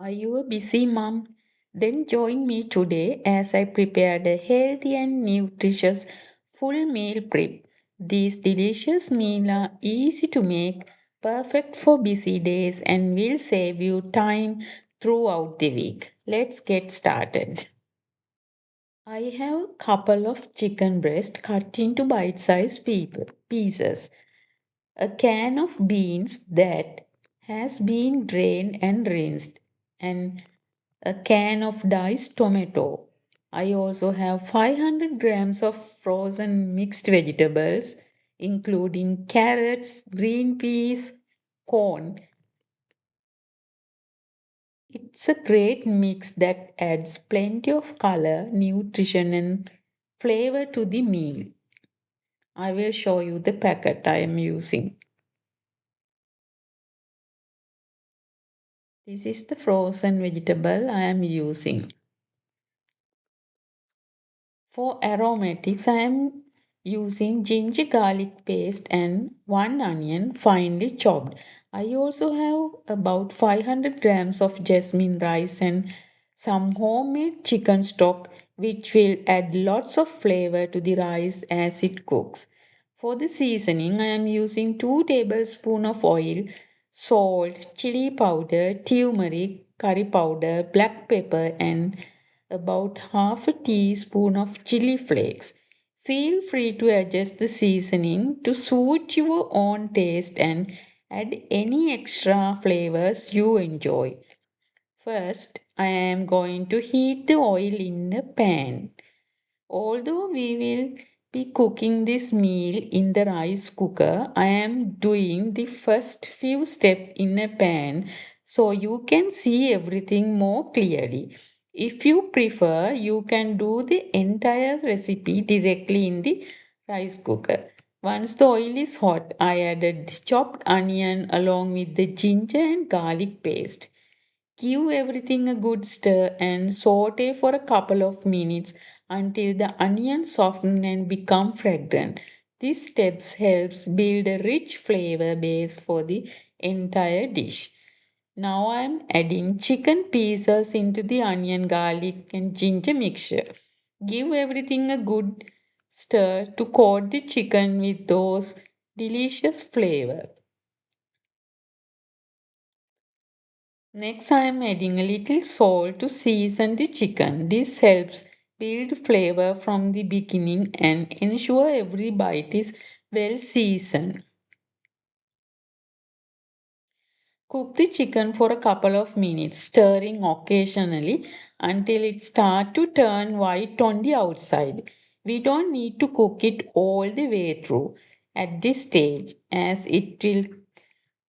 Are you a busy mom? Then join me today as I prepared a healthy and nutritious full meal prep. These delicious meals are easy to make, perfect for busy days, and will save you time throughout the week. Let's get started. I have a couple of chicken breast cut into bite-sized pieces, a can of beans that has been drained and rinsed, and a can of diced tomato. I also have 500 grams of frozen mixed vegetables, including carrots, green peas, corn. It's a great mix that adds plenty of color, nutrition, and flavor to the meal. I will show you the packet I am using. This is the frozen vegetable I am using. For aromatics, I am using ginger garlic paste and one onion finely chopped. I also have about 500 grams of jasmine rice and some homemade chicken stock, which will add lots of flavor to the rice as it cooks. For the seasoning, I am using 2 tablespoons of oil, salt, chili powder, turmeric, curry powder, black pepper, and about half a teaspoon of chili flakes. Feel free to adjust the seasoning to suit your own taste and add any extra flavors you enjoy. First, I am going to heat the oil in a pan. Although we will be cooking this meal in the rice cooker, I am doing the first few steps in a pan so you can see everything more clearly. If you prefer, you can do the entire recipe directly in the rice cooker. Once the oil is hot, I added the chopped onion along with the ginger and garlic paste. Give everything a good stir and saute for a couple of minutes until the onions soften and become fragrant. These steps helps build a rich flavor base for the entire dish. Now I am adding chicken pieces into the onion, garlic and ginger mixture. Give everything a good stir to coat the chicken with those delicious flavor. Next, I am adding a little salt to season the chicken. This helps build flavor from the beginning and ensure every bite is well seasoned. Cook the chicken for a couple of minutes, stirring occasionally until it starts to turn white on the outside. We don't need to cook it all the way through at this stage, as it will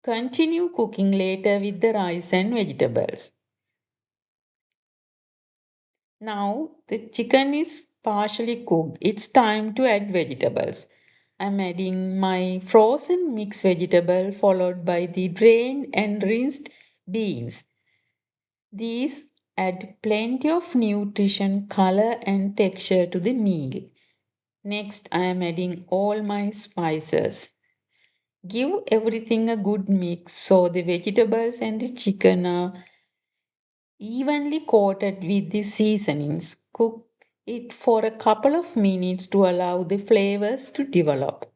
continue cooking later with the rice and vegetables. Now the chicken is partially cooked. It's time to add vegetables. I'm adding my frozen mixed vegetable followed by the drained and rinsed beans. These add plenty of nutrition, color and texture to the meal. Next, I am adding all my spices. Give everything a good mix so the vegetables and the chicken are evenly coated with the seasonings. Cook it for a couple of minutes to allow the flavors to develop.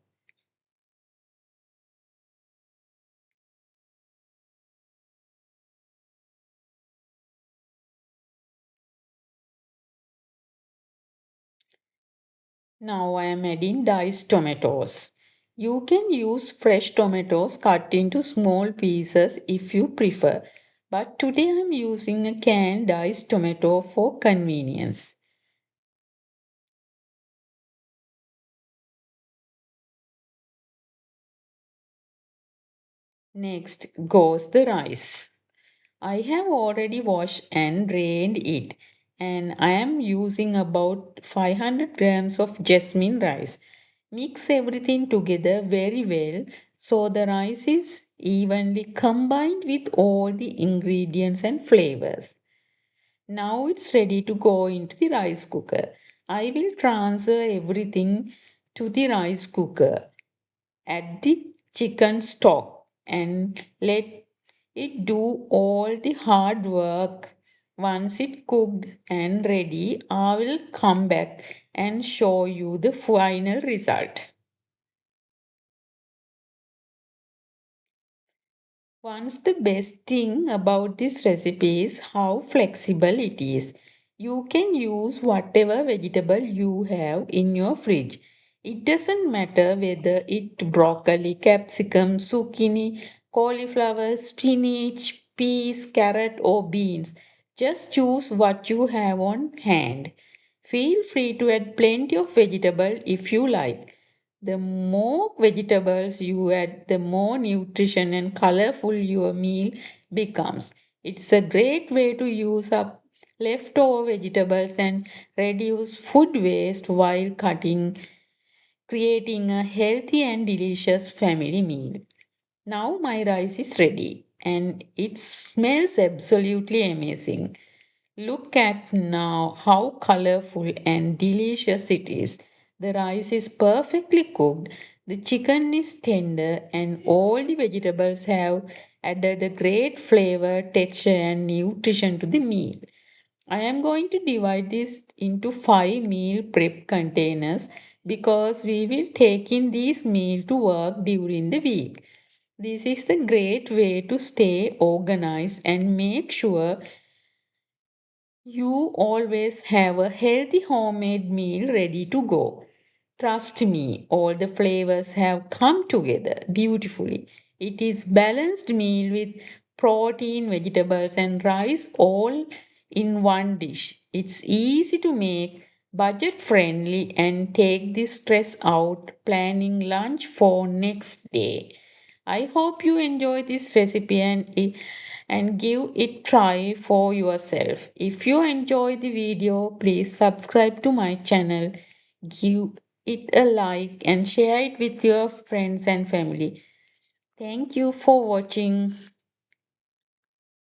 Now I am adding diced tomatoes. You can use fresh tomatoes cut into small pieces if you prefer, but today I am using a canned diced tomato for convenience. Next goes the rice. I have already washed and drained it, and I am using about 500 grams of jasmine rice. Mix everything together very well so the rice is evenly combined with all the ingredients and flavors. Now it's ready to go into the rice cooker. I will transfer everything to the rice cooker. Add the chicken stock and let It do all the hard work. Once it cooked and ready, I will come back and show you the final result. Once the best thing about this recipe is how flexible it is. You can use whatever vegetable you have in your fridge. It doesn't matter whether it's broccoli, capsicum, zucchini, cauliflower, spinach, peas, carrot, or beans. Just choose what you have on hand. Feel free to add plenty of vegetable if you like. The more vegetables you add, the more nutrition and colorful your meal becomes. It's a great way to use up leftover vegetables and reduce food waste while creating a healthy and delicious family meal. Now my rice is ready and it smells absolutely amazing. Look at now how colorful and delicious it is. The rice is perfectly cooked, the chicken is tender, and all the vegetables have added a great flavor, texture, and nutrition to the meal. I am going to divide this into 5 meal prep containers because we will take in these meals to work during the week. This is a great way to stay organized and make sure you always have a healthy homemade meal ready to go. Trust me, all the flavors have come together beautifully. It is balanced meal with protein, vegetables and rice all in one dish. It's easy to make, budget friendly and take the stress out planning lunch for next day. I hope you enjoy this recipe and give it try for yourself. If you enjoy the video, please subscribe to my channel, give it a like and share it with your friends and family. Thank you for watching.